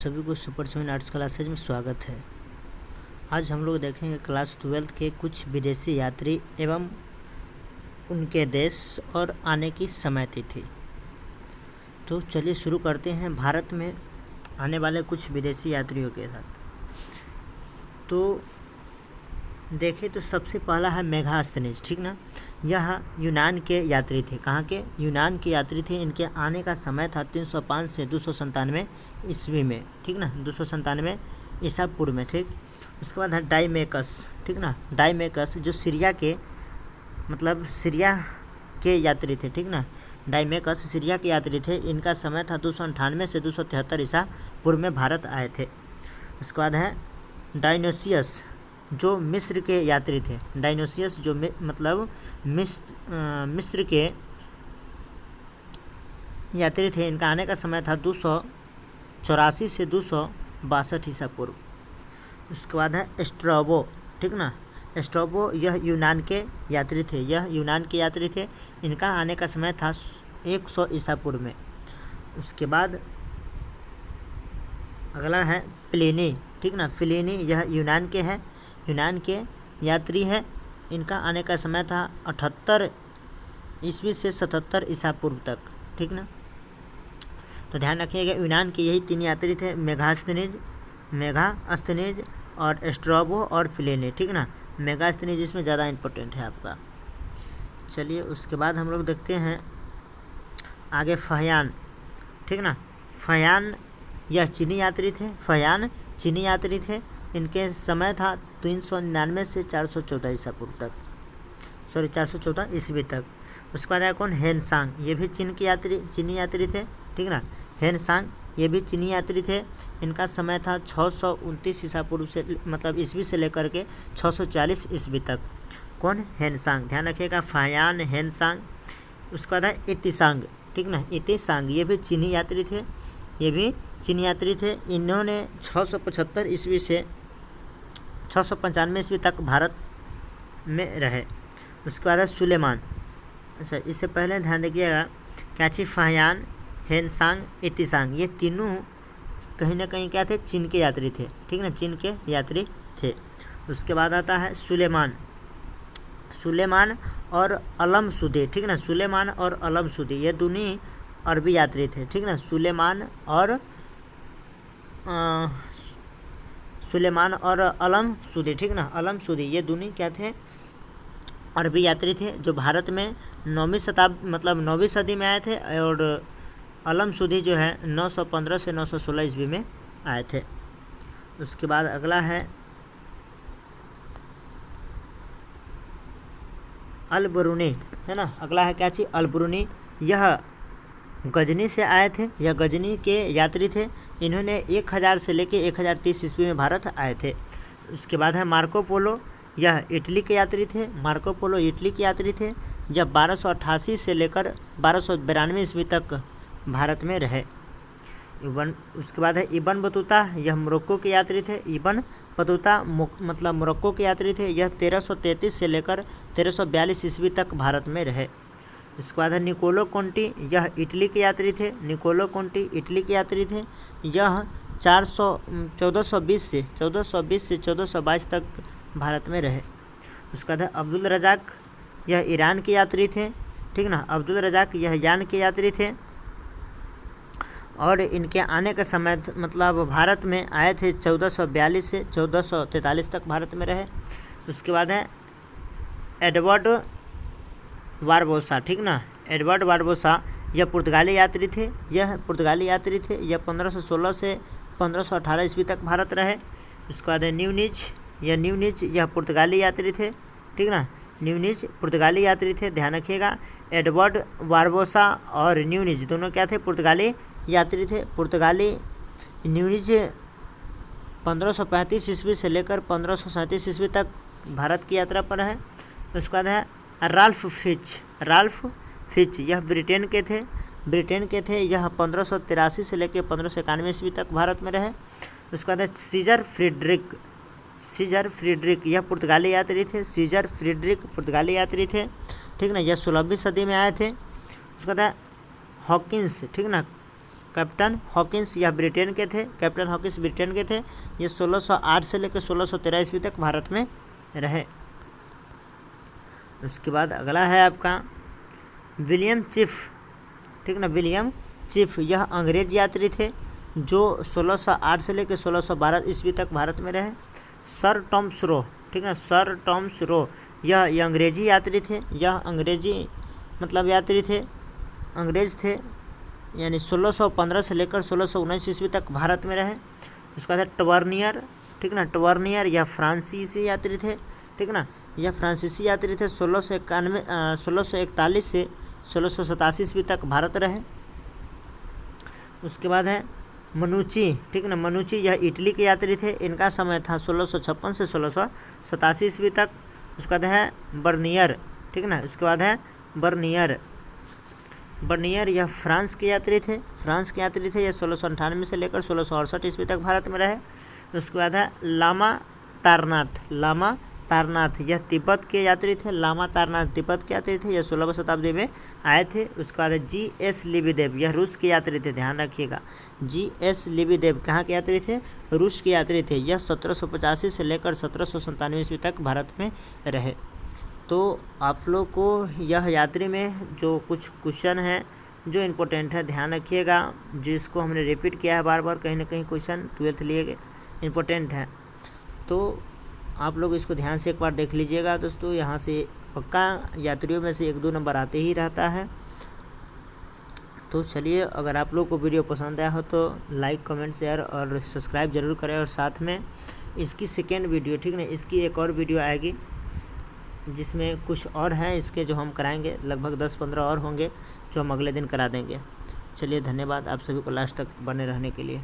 सभी को super 7 arts classes में स्वागत है। आज हम लोग देखेंगे क्लास 12 के कुछ विदेशी यात्री एवं उनके देश और आने की समय तिथि। तो चलिए शुरू करते हैं भारत में आने वाले कुछ विदेशी यात्रियों के साथ। तो देखें तो सबसे पहला है मेगास्थनीज, ठीक ना। यह यूनान के यात्री थे। कहाँ के? यूनान के यात्री थे। इनके आने का समय था 305 से 297 ईस्वी में, ठीक ना, 297 ईसा पूर्व में, ठीक। उसके बाद है डाइमेकस, ठीक ना। डाइमेकस जो सीरिया के यात्री थे, ठीक ना। डाइमेकस सीरिया के यात्री थे। इनका समय था 298 से 273 ईसा पूर्व में भारत आए थे। उसके बाद है डायनोसियस जो मिस्र के यात्री थे। डायनोसियस जो मिस्र के यात्री थे। इनका आने का समय था 284 से 262 ईसा पूर्व। उसके बाद है एस्ट्रोबो, ठीक ना। एस्ट्रोबो यह यूनान के यात्री थे। इनका आने का समय था 100 ईसा पूर्व में। उसके बाद अगला है प्लिनी, ठीक ना। प्लिनी यह यूनान के यात्री है। इनका आने का समय था 78 ईस्वी से 77 ईसा पूर्व तक, ठीक ना। तो ध्यान रखिएगा, यूनान के यही 3 यात्री थे, मेगास्थनीज और एस्ट्रोबो और प्लिनी, ठीक ना। मेगास्थनीज इसमें ज़्यादा इम्पोर्टेंट है आपका। चलिए उसके बाद हम लोग देखते हैं आगे फहयान, ठीक ना। फहयान यह चीनी यात्री थे। इनके समय था 399 से 414 ईसा पूर्व तक, 414 ईस्वी तक। उसके बाद आया कौन? हेनसांग, ये भी चीनी यात्री थे, ठीक ना। हेनसांग ये भी चीनी यात्री थे। इनका समय था 629 ईसा पूर्व से ईस्वी से लेकर के 640 ईस्वी तक। कौन? हेनसांग। ध्यान रखिएगा, फहयान, हेनसांग। उसके बाद है इतिसांग, ठीक ना। इतिसांग ये भी चीनी यात्री थे। इन्होंने 675 ईस्वी से 695 ईस्वी तक भारत में रहे। उसके बाद है सुलेमान। अच्छा, इससे पहले ध्यान रखिएगा क्या चीज़? फहयान, हेनसांग, इतिसांग ये तीनों कहीं ना कहीं क्या थे? चीन के यात्री थे, ठीक ना। चीन के यात्री थे। उसके बाद आता है सुलेमान और अलमसुदी, ठीक ना। सुलेमान और अलमसुदी ये दोनों अरबी यात्री थे, ठीक ना। सुलेमान और अलमसुदी, ठीक ना। अलमसुदी ये दोनों क्या थे? अरबी यात्री थे, जो भारत में 9वीं सदी में आए थे। और अलमसुदी जो है 915 से 916 ईस्वी में आए थे। उसके बाद अगला है अलबरूनी, है ना। अगला है क्या चीज़? अलबरूनी। यह गजनी से आए थे। यह गजनी के यात्री थे। इन्होंने 1000 से लेकर 1030 ईस्वी में भारत आए थे। उसके बाद है मार्को पोलो। यह इटली के यात्री थे। जब 1288 से लेकर 1292 ईस्वी तक भारत में रहे। उसके बाद है इबन बतूता। यह मोरक्को के यात्री थे। इबन बतूता मोरक्को के यात्री थे। यह 1333 से लेकर 1342 ईस्वी तक भारत में रहे। इसके बाद है निकोलो कोंटी। यह इटली के यात्री थे। यह 1420 से 1422 तक भारत में रहे। उसके बाद है अब्दुल रज़ाक। यह ईरान के यात्री थे, ठीक ना। अब्दुल रज़ाक यह ईरान के यात्री थे और इनके आने का समय भारत में आए थे 1442 से 1443 तक भारत में रहे। उसके बाद है एडवर्ड बारबोसा, ठीक ना। एडवर्ड बारबोसा यह पुर्तगाली यात्री थे। यह 1516 से 1518 ईस्वी तक भारत रहे। उसके बाद है न्यूनिज। यह पुर्तगाली यात्री थे, ठीक ना। न्यूनिज पुर्तगाली यात्री थे, ध्यान रखिएगा। एडवर्ड बारबोसा और न्यूनिज दोनों क्या थे? पुर्तगाली यात्री थे। पुर्तगाली न्यूनिज 1535 ईस्वी से लेकर 1537 ईस्वी तक भारत की यात्रा पर है। उसके बाद है राल्फ फिच। यह ब्रिटेन के थे। यह 1583 से लेकर 1591 ईस्वी तक भारत में रहे। उसके बाद है सीजर फ्रीडरिक। यह पुर्तगाली यात्री थे। ठीक ना। यह 16वीं सदी में आए थे। उसके बाद है हॉकिंस, ठीक ना। कैप्टन हॉकिंस यह ब्रिटेन के थे, कैप्टन हॉकिंस ब्रिटेन के थे। ये 1608 से लेकर 1613 ईस्वी तक भारत में रहे। उसके बाद अगला है आपका विलियम चिफ, ठीक ना, विलियम चिफ यह अंग्रेज यात्री थे जो 1608 से लेकर 1612 ईस्वी तक भारत में रहे। सर टॉमस रो, ठीक है, सर टॉमस रो यह अंग्रेजी यात्री थे, यह अंग्रेजी मतलब यात्री थे, अंग्रेज थे, यानी 1615 से लेकर 1619 ईस्वी तक भारत में रहे। उसके बाद टवर्नियर, ठीक ना, टवर्नियर यह फ्रांसीसी यात्री थे, ठीक ना, यह फ्रांसीसी यात्री थे। 1641 से 1687 ईस्वी तक भारत रहे। उसके बाद है मनुची, ठीक ना, मनुची यह इटली के यात्री थे, इनका समय था 1656 से 1687 ईस्वी तक। उसके बाद है बर्नियर, ठीक ना, उसके बाद है बर्नियर, बर्नियर यह फ्रांस के यात्री थे, फ्रांस के यात्री थे, यह 1698 से लेकर 1668 ईस्वी तक भारत में रहे। उसके बाद है लामा तारनाथ, लामा तारनाथ यह तिब्बत के यात्री थे, लामा तारनाथ तिब्बत के यात्री थे, यह 16वीं शताब्दी में आए थे। उसके बाद है जी.एस. लिबिदेव यह रूस के यात्री थे, ध्यान रखिएगा, जी.एस. लिबिदेव कहाँ के यात्री थे, रूस के यात्री थे, यह 1785 से लेकर 1797 ईस्वी तक भारत में रहे। तो आप लोग को यह यात्री में जो कुछ क्वेश्चन है जो इम्पोर्टेंट है ध्यान रखिएगा, जिसको हमने रिपीट किया है बार बार, कहीं ना कहीं क्वेश्चन 12th लिए इम्पोर्टेंट है, तो आप लोग इसको ध्यान से एक बार देख लीजिएगा दोस्तों। यहाँ से पक्का यात्रियों में से 1-2 नंबर आते ही रहता है। तो चलिए, अगर आप लोग को वीडियो पसंद आया हो तो लाइक, कमेंट, शेयर और सब्सक्राइब जरूर करें। और साथ में इसकी सेकेंड वीडियो, ठीक ना, इसकी एक और वीडियो आएगी जिसमें कुछ और हैं इसके जो हम कराएंगे, लगभग 10-15 और होंगे जो हम अगले दिन करा देंगे। चलिए, धन्यवाद आप सभी को लास्ट तक बने रहने के लिए।